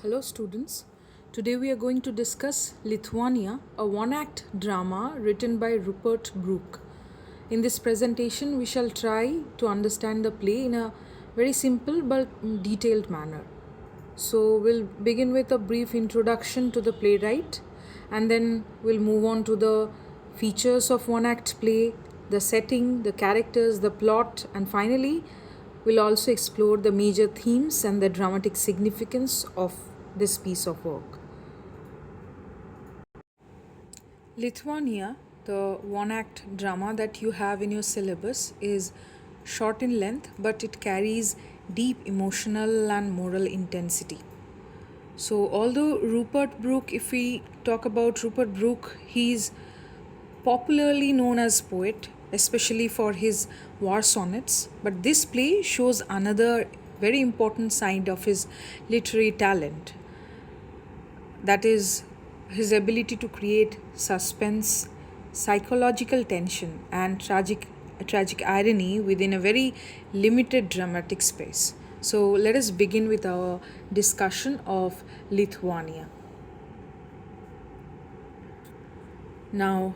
Hello students. Today we are going to discuss Lithuania, a one-act drama written by Rupert Brooke. In this presentation we shall try to understand the play in a very simple but detailed manner. So we'll begin with a brief introduction to the playwright, and then we'll move on to the features of one-act play, the setting, the characters, the plot, and finally we'll also explore the major themes and the dramatic significance of this piece of work. Lithuania, the one act drama that you have in your syllabus, is short in length but it carries deep emotional and moral intensity. So, although Rupert Brooke, if we talk about Rupert Brooke, he's popularly known as poet, especially for his war sonnets, but this play shows another very important side of his literary talent, that is his ability to create suspense, psychological tension, and tragic irony within a very limited dramatic space. So let us begin with our discussion of Lithuania. Now,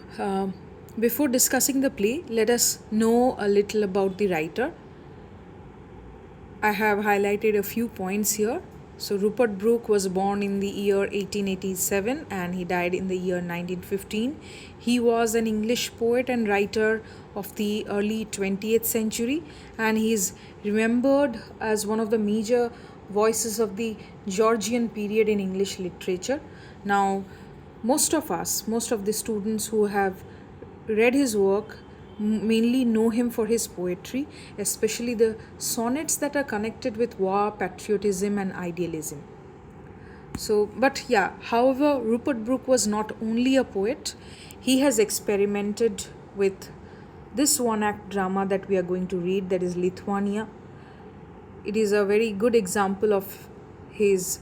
before discussing the play, let us know a little about the writer. I have highlighted a few points here. So, Rupert Brooke was born in the year 1887 and he died in the year 1915. He was an English poet and writer of the early 20th century, and he is remembered as one of the major voices of the Georgian period in English literature. Now, most of the students who have read his work mainly know him for his poetry, especially the sonnets that are connected with war, patriotism, and idealism. However, Rupert Brooke was not only a poet, he has experimented with this one act drama that we are going to read, that is Lithuania. It is a very good example of his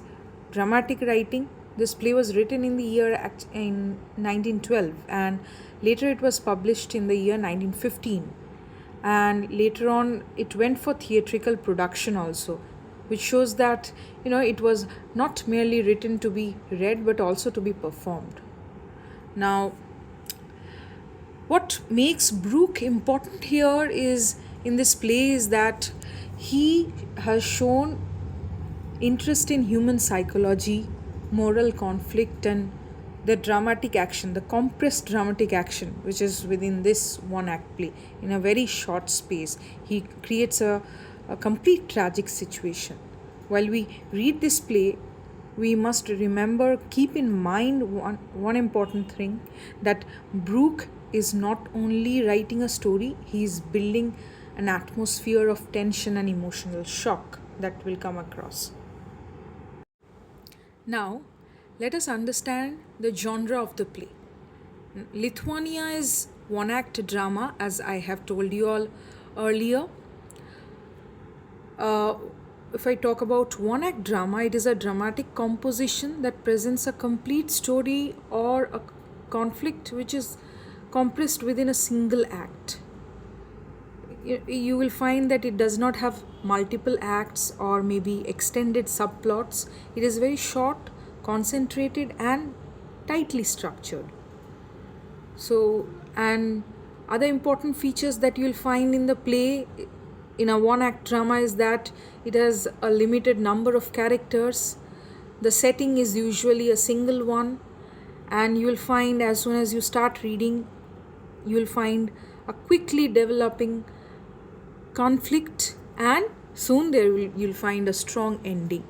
dramatic writing. This play was written in the year in 1912, and later it was published in the year 1915, and later on it went for theatrical production also, which shows that it was not merely written to be read but also to be performed. Now, what makes Brooke important here is in this play is that he has shown interest in human psychology, moral conflict, and the dramatic action, the compressed dramatic action, which is within this one act play. In a very short space, he creates a complete tragic situation. While we read this play, we must keep in mind one important thing, that Brooke is not only writing a story, he is building an atmosphere of tension and emotional shock that will come across. Now, let us understand the genre of the play. Lithuania is one act drama, as I have told you all earlier. If I talk about one act drama, it is a dramatic composition that presents a complete story or a conflict which is compressed within a single act. You will find that it does not have multiple acts or maybe extended subplots. It is very short, concentrated, and tightly structured. So, and other important features that you will find in the play in a one act drama is that it has a limited number of characters. The setting is usually a single one, and you will find as soon as you start reading, you will find a quickly developing conflict, and soon you'll find a strong ending.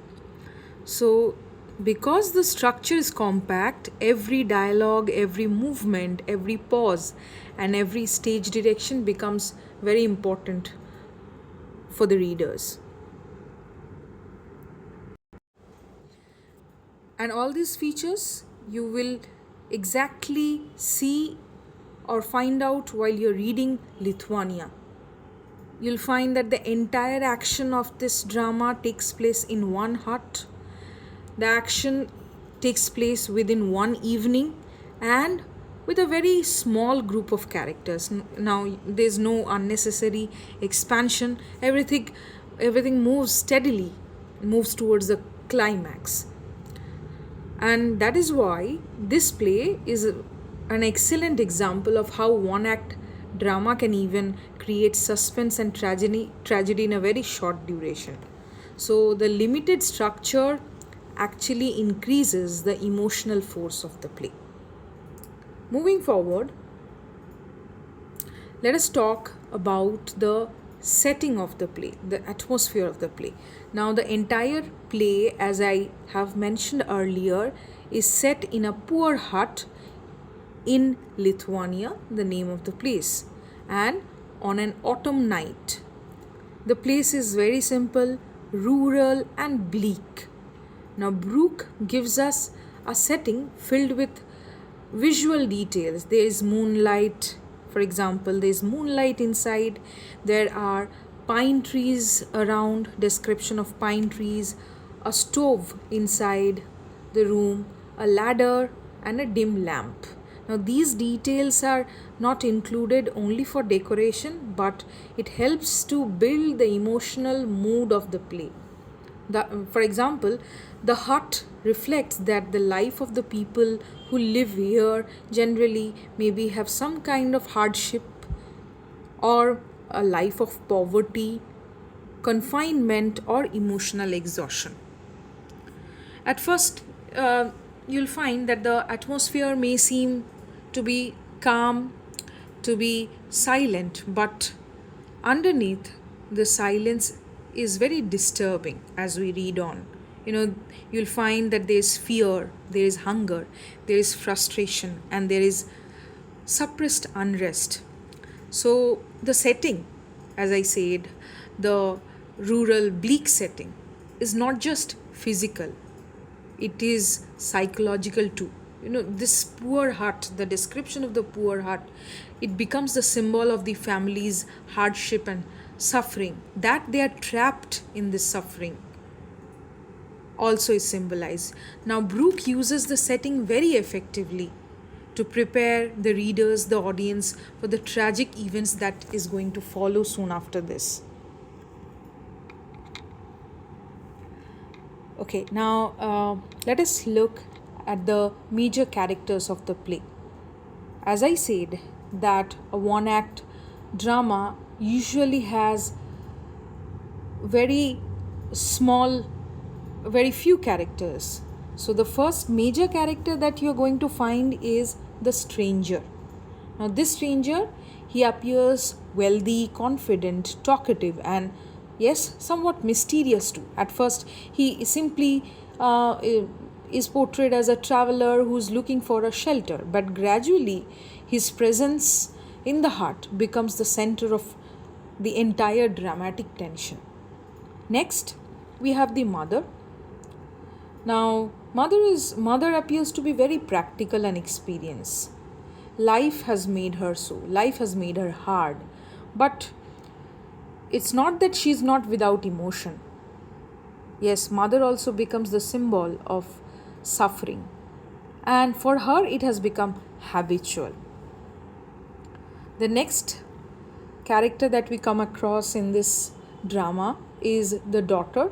So, because the structure is compact, every dialogue, every movement, every pause, and every stage direction becomes very important for the readers. And all these features you will exactly see or find out while you're reading Lithuania. You'll find that the entire action of this drama takes place in one hut. The action takes place within one evening and with a very small group of characters. Now, there's no unnecessary expansion. Everything moves steadily, moves towards the climax. And that is why this play is an excellent example of how one act drama can even create suspense and tragedy in a very short duration. So the limited structure actually increases the emotional force of the play. Moving forward, let us talk about the setting of the play, the atmosphere of the play. Now, the entire play, as I have mentioned earlier, is set in a poor hut in Lithuania, the name of the place, and on an autumn night. The place is very simple, rural, and bleak. Now, Brooke gives us a setting filled with visual details. There is moonlight, for example, there is moonlight inside, there are pine trees around, description of pine trees, a stove inside the room, a ladder, and a dim lamp. Now, these details are not included only for decoration, but it helps to build the emotional mood of the play. For example, the hut reflects that the life of the people who live here generally maybe have some kind of hardship or a life of poverty, confinement, or emotional exhaustion. At first, you'll find that the atmosphere may seem to be calm, to be silent, but underneath the silence is very disturbing as we read on. You'll find that there is fear, there is hunger, there is frustration, and there is suppressed unrest. So, the setting, as I said, the rural bleak setting, is not just physical, it is psychological too. This poor hut, the description of the poor hut, it becomes the symbol of the family's hardship and suffering, that they are trapped in this suffering also is symbolized. Now, Brooke uses the setting very effectively to prepare the readers, the audience, for the tragic events that is going to follow soon after this. Okay, now let us look at the major characters of the play. As I said, that a one act drama usually has very few characters. So, the first major character that you are going to find is the stranger. Now, this stranger, he appears wealthy, confident, talkative, and yes, somewhat mysterious too. At first, he simply is portrayed as a traveler who's looking for a shelter, but gradually his presence in the hut becomes the center of the entire dramatic tension. Next, we have the mother. Now, mother appears to be very practical and experienced. Life has made her so. Life has made her hard. But it's not that she's not without emotion. Yes, mother also becomes the symbol of suffering. And for her, it has become habitual. The next character that we come across in this drama is the daughter.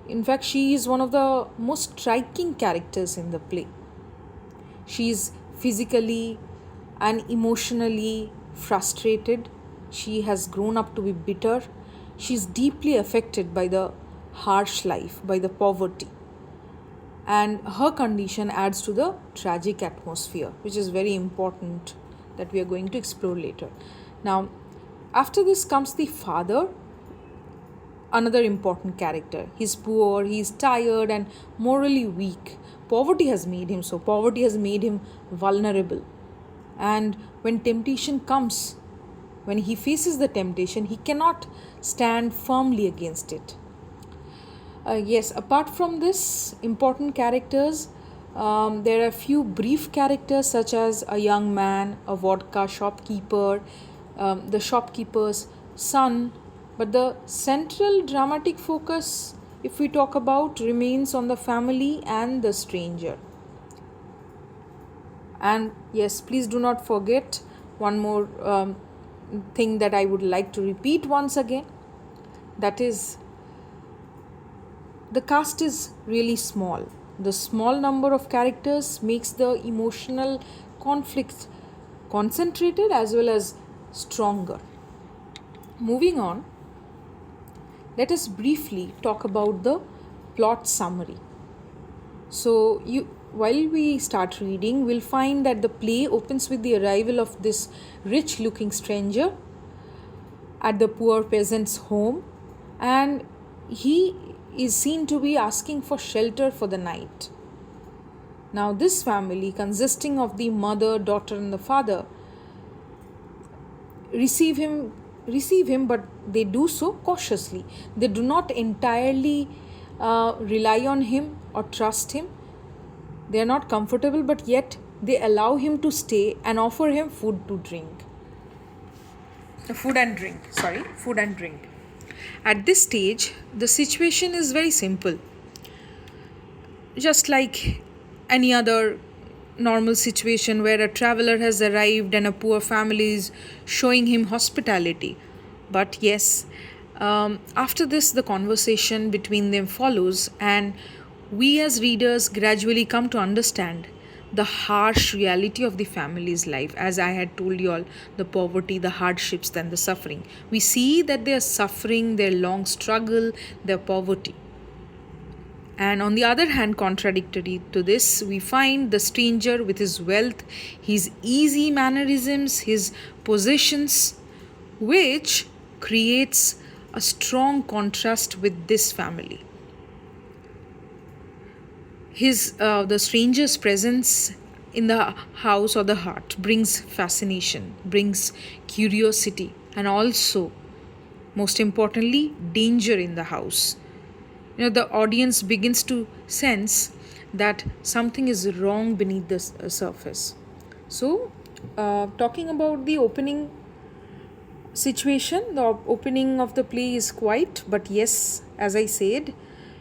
In fact, she is one of the most striking characters in the play. She is physically and emotionally frustrated. She has grown up to be bitter. She is deeply affected by the harsh life, by the poverty. And her condition adds to the tragic atmosphere, which is very important that we are going to explore later. Now, after this comes the father, another important character. He's poor, he's tired, and morally weak. Poverty has made him so. Poverty has made him vulnerable. And when temptation comes, when he faces the temptation, he cannot stand firmly against it. Yes, apart from this, important characters, there are a few brief characters such as a young man, a vodka shopkeeper, the shopkeeper's son. But the central dramatic focus, if we talk about, remains on the family and the stranger. And yes, please do not forget one more thing that I would like to repeat once again. That is, the cast is really small. The small number of characters makes the emotional conflicts concentrated as well as stronger. Moving on, let us briefly talk about the plot summary. So, while we start reading, we'll find that the play opens with the arrival of this rich looking stranger at the poor peasant's home, and he is seen to be asking for shelter for the night. Now, this family, consisting of the mother, daughter, and the father, receive him but they do so cautiously. They do not entirely rely on him or trust him. They are not comfortable, but yet they allow him to stay and offer him food and drink. At this stage, the situation is very simple, just like any other normal situation where a traveler has arrived and a poor family is showing him hospitality. But yes, after this, the conversation between them follows, and we as readers gradually come to understand the harsh reality of the family's life. As I had told you all, the poverty, the hardships, and the suffering. We see that they are suffering, their long struggle, their poverty. And on the other hand, contradictory to this, we find the stranger with his wealth, his easy mannerisms, his possessions, which creates a strong contrast with this family. The stranger's presence in the house or the heart brings fascination, brings curiosity, and also, most importantly, danger in the house. The audience begins to sense that something is wrong beneath the surface. So, talking about the opening situation, the opening of the play is quiet, but yes, as I said,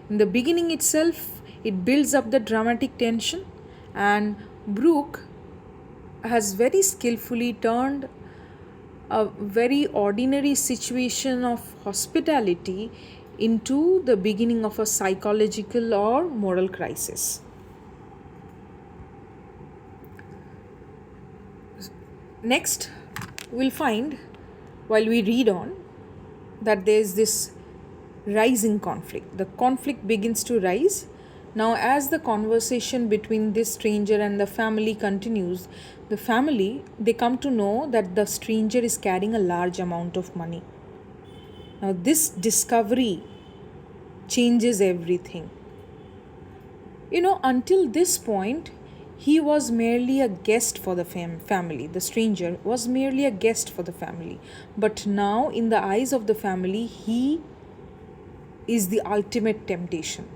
in the beginning itself, it builds up the dramatic tension, and Brooke has very skillfully turned a very ordinary situation of hospitality into the beginning of a psychological or moral crisis. Next, we'll find, while we read on, that there is this rising conflict. The conflict begins to rise. Now, as the conversation between this stranger and the family continues, they come to know that the stranger is carrying a large amount of money. Now, this discovery changes everything. Until this point, he was merely a guest for the family. The stranger was merely a guest for the family. But now, in the eyes of the family, he is the ultimate temptation.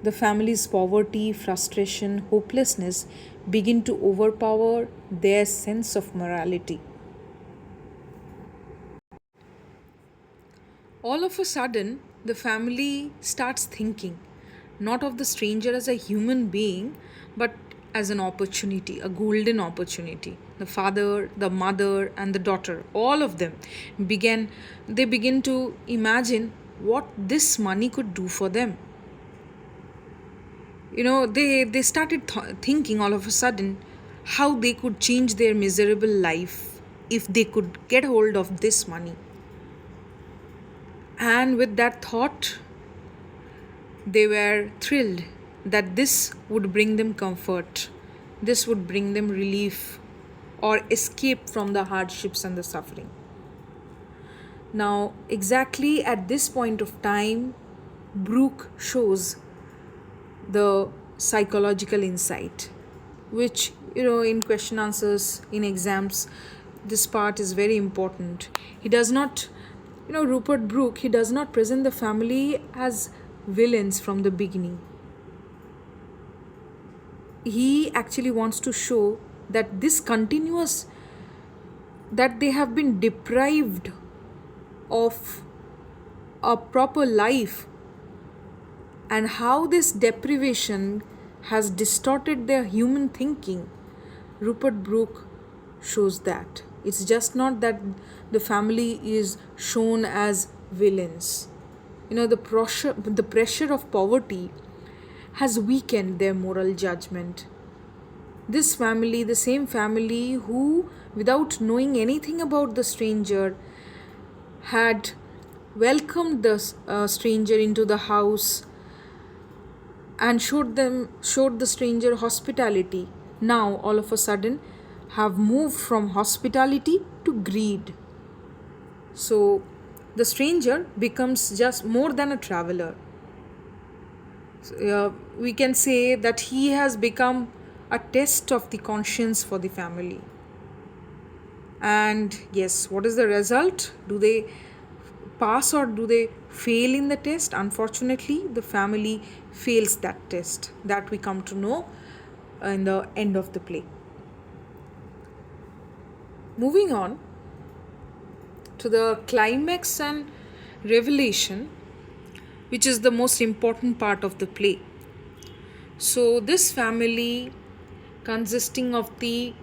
The family's poverty, frustration, hopelessness begin to overpower their sense of morality. All of a sudden, the family starts thinking not of the stranger as a human being, but as an opportunity, a golden opportunity. The father, the mother, and the daughter, all of them begin to imagine what this money could do for them. They started thinking all of a sudden how they could change their miserable life if they could get hold of this money. And with that thought, they were thrilled that this would bring them comfort, this would bring them relief or escape from the hardships and the suffering. Now, exactly at this point of time, Brooke shows the psychological insight, which, in question answers, in exams, this part is very important. He does not, Rupert Brooke, he does not present the family as villains from the beginning. He actually wants to show that that they have been deprived of a proper life, and how this deprivation has distorted their human thinking. Rupert Brooke shows that. It's just not that the family is shown as villains. The pressure of poverty has weakened their moral judgment. This family, the same family who, without knowing anything about the stranger, had welcomed the stranger into the house and showed the stranger hospitality, now all of a sudden have moved from hospitality to greed. So the stranger becomes just more than a traveler. We can say that he has become a test of the conscience for the family. And yes, what is the result? Do they pass or do they fail in the test? Unfortunately, the family fails that test. That we come to know in the end of the play. Moving on to the climax and revelation, which is the most important part of the play. So, this family, consisting of the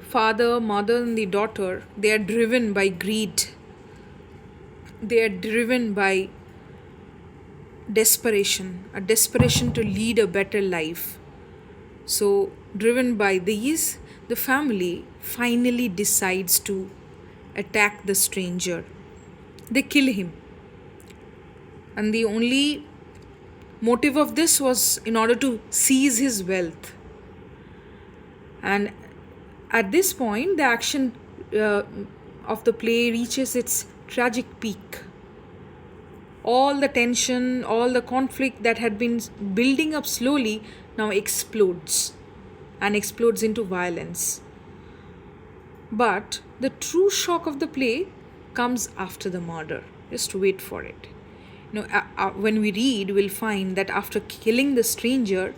father, mother, and the daughter, they are driven by greed. They are driven by desperation, a desperation to lead a better life. So, driven by these, the family finally decides to attack the stranger. They kill him. And the only motive of this was in order to seize his wealth. And at this point, the action of the play reaches its tragic peak. All the tension, all the conflict that had been building up slowly now explodes and explodes into violence. But the true shock of the play comes after the murder. Just wait for it. When we read, we'll find that after killing the stranger,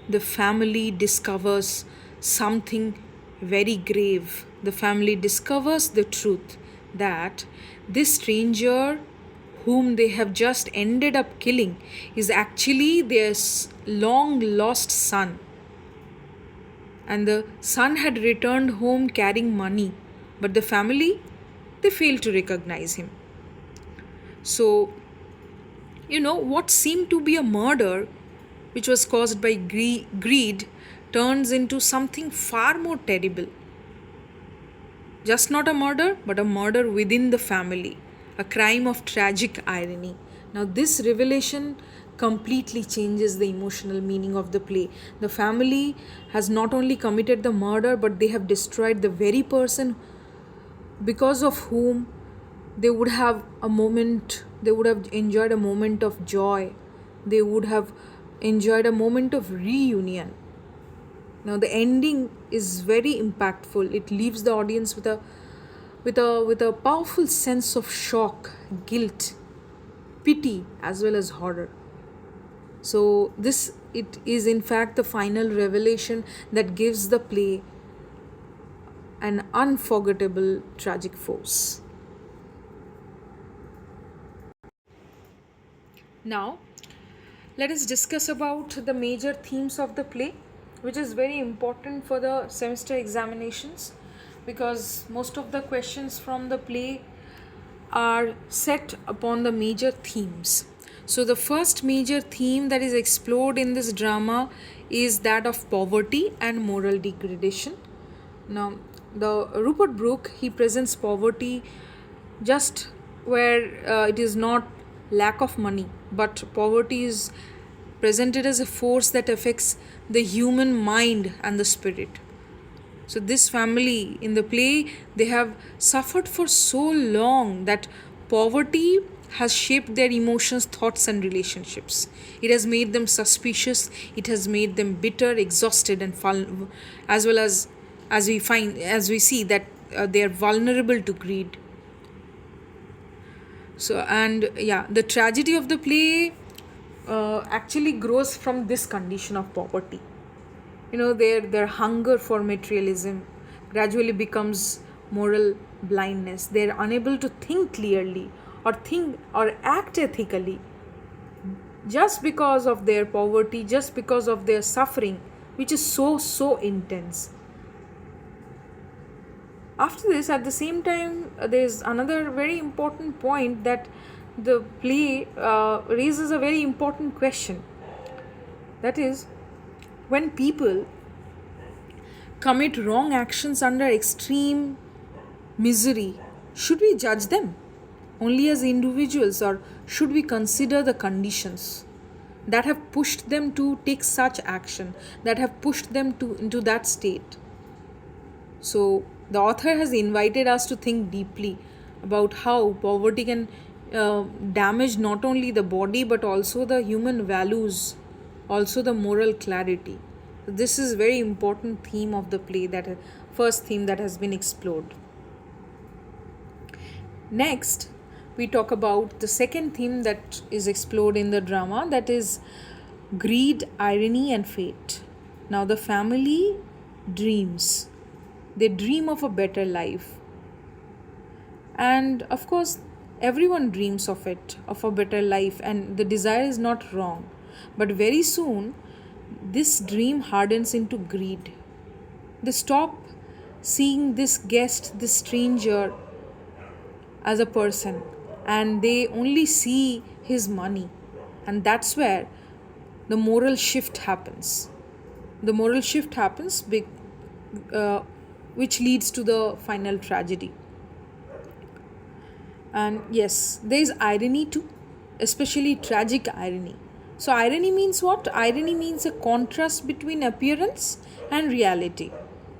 the family discovers something very grave. The family discovers the truth that this stranger whom they have just ended up killing is actually their long lost son. And the son had returned home carrying money, but the family, they failed to recognize him. So, what seemed to be a murder, which was caused by greed, turns into something far more terrible. Just not a murder, but a murder within the family, a crime of tragic irony. Now, this revelation completely changes the emotional meaning of the play. The family has not only committed the murder, but they have destroyed the very person because of whom they would have enjoyed a moment of joy. They would have enjoyed a moment of reunion. Now the ending is very impactful. It leaves the audience with a powerful sense of shock, guilt, pity, as well as horror. So it is in fact the final revelation that gives the play an unforgettable tragic force. Now, let us discuss about the major themes of the play, which is very important for the semester examinations, because most of the questions from the play are set upon the major themes. So the first major theme that is explored in this drama is that of poverty and moral degradation. Now, the Rupert Brooke, he presents poverty just where it is not lack of money, but poverty is presented as a force that affects the human mind and the spirit. So this family in the play, they have suffered for so long that poverty has shaped their emotions, thoughts, and relationships. It has made them suspicious, it has made them bitter, exhausted, and as well as we see that they are vulnerable to greed. So, and yeah, the tragedy of the play actually grows from this condition of poverty. Their hunger for materialism gradually becomes moral blindness. They are unable to think clearly or act ethically, just because of their poverty, just because of their suffering, which is so intense. After this, at the same time, there's another very important point that the play raises a very important question. That is, when people commit wrong actions under extreme misery, should we judge them only as individuals, or should we consider the conditions that have pushed them to take such action, that have pushed them into that state? So, the author has invited us to think deeply about how poverty can damage not only the body but also the human values, also the moral clarity. This is very important theme of the play, that first theme that has been explored. Next, we talk about the second theme that is explored in the drama, that is greed, irony, and fate. Now, the family dreams. They dream of a better life. And of course, everyone dreams of it, of a better life, and the desire is not wrong. But very soon, this dream hardens into greed. They stop seeing this guest, this stranger, as a person, and they only see his money. And that's where the moral shift happens. The moral shift happens, which leads to the final tragedy. And yes, there is irony too, especially tragic irony. So, irony means what? Irony means a contrast between appearance and reality.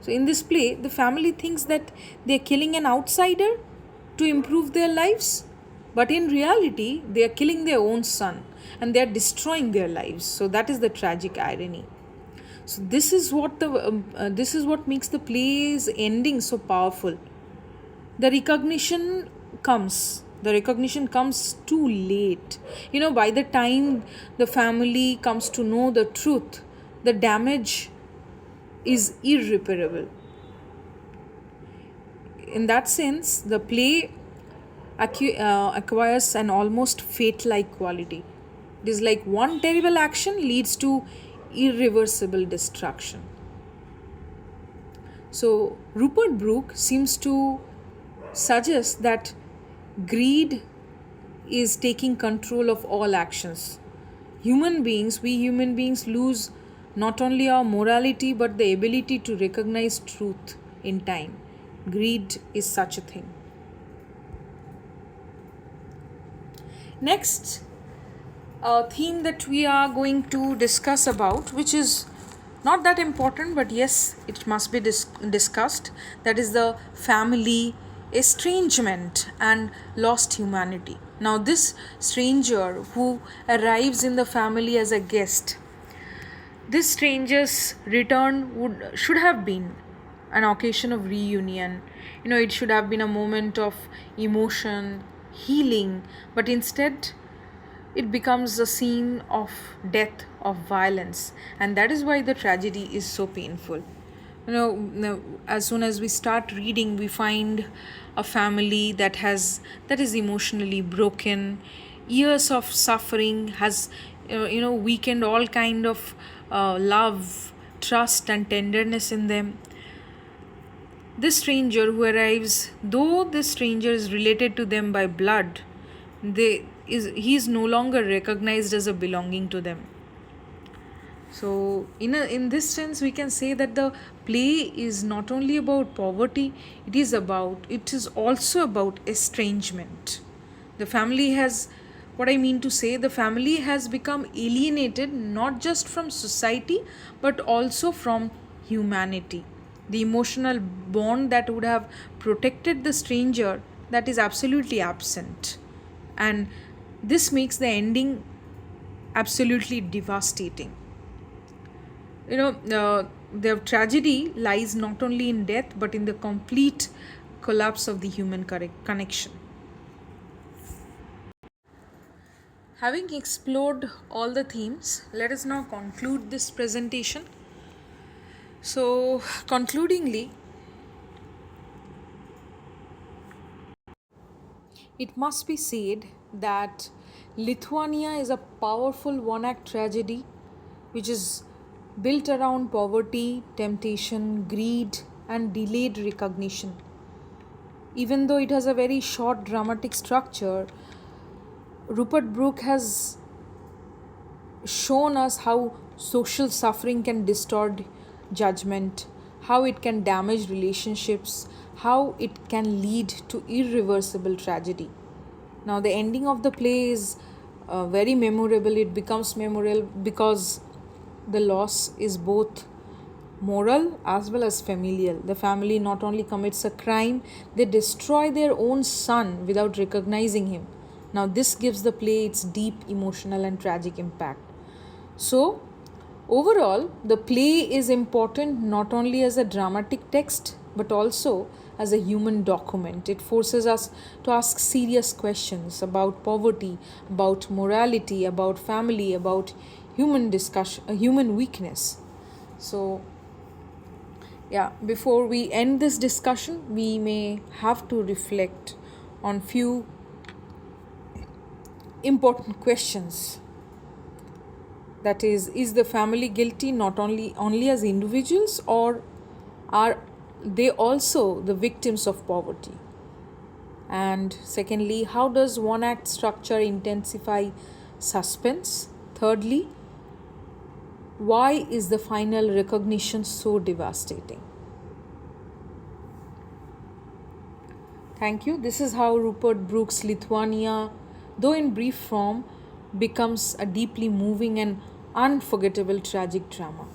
So, in this play, the family thinks that they are killing an outsider to improve their lives, but in reality, they are killing their own son and they are destroying their lives. So, that is the tragic irony. So, this is what makes the play's ending so powerful. The recognition comes too late. By the time the family comes to know the truth, the damage is irreparable. In that sense, the play acquires an almost fate-like quality. It is like one terrible action leads to irreversible destruction. So, Rupert Brooke seems to suggest that greed is taking control of all actions. We human beings lose not only our morality but the ability to recognize truth in time. Greed is such a thing. Next, a theme that we are going to discuss about, which is not that important, but yes, it must be discussed, that is the family estrangement and lost humanity. Now, this stranger who arrives in the family as a guest, this stranger's return should have been an occasion of reunion. It should have been a moment of emotion, healing, but instead it becomes a scene of death, of violence, and that is why the tragedy is so painful. As soon as we start reading, we find a family that is emotionally broken. Years of suffering has weakened all kind of love, trust, and tenderness in them. This stranger who arrives, though this stranger is related to them by blood, he is no longer recognized as a belonging to them. So, in this sense, we can say that the play is not only about poverty; it is also about estrangement. The family has, what I mean to say, the family has become alienated not just from society but also from humanity. The emotional bond that would have protected the stranger, that is absolutely absent, and this makes the ending absolutely devastating. The tragedy lies not only in death but in the complete collapse of the human connection. Having explored all the themes, let us now conclude this presentation. So, concludingly, it must be said that Lithuania is a powerful one-act tragedy which is built around poverty, temptation, greed, and delayed recognition. Even though it has a very short dramatic structure, Rupert Brooke has shown us how social suffering can distort judgment, how it can damage relationships, how it can lead to irreversible tragedy. Now, the ending of the play is very memorable. It becomes memorable because the loss is both moral as well as familial. The family not only commits a crime, they destroy their own son without recognizing him. Now, this gives the play its deep emotional and tragic impact. So, overall, the play is important not only as a dramatic text but also as a human document. It forces us to ask serious questions about poverty, about morality, about family, about human weakness. So, yeah, before we end this discussion, we may have to reflect on few important questions. That is the family guilty not only as individuals, or are they also the victims of poverty? And secondly, how does one act structure intensify suspense? Thirdly, why is the final recognition so devastating? Thank you. This is how Rupert Brooke's Lithuania, though in brief form, becomes a deeply moving and unforgettable tragic drama.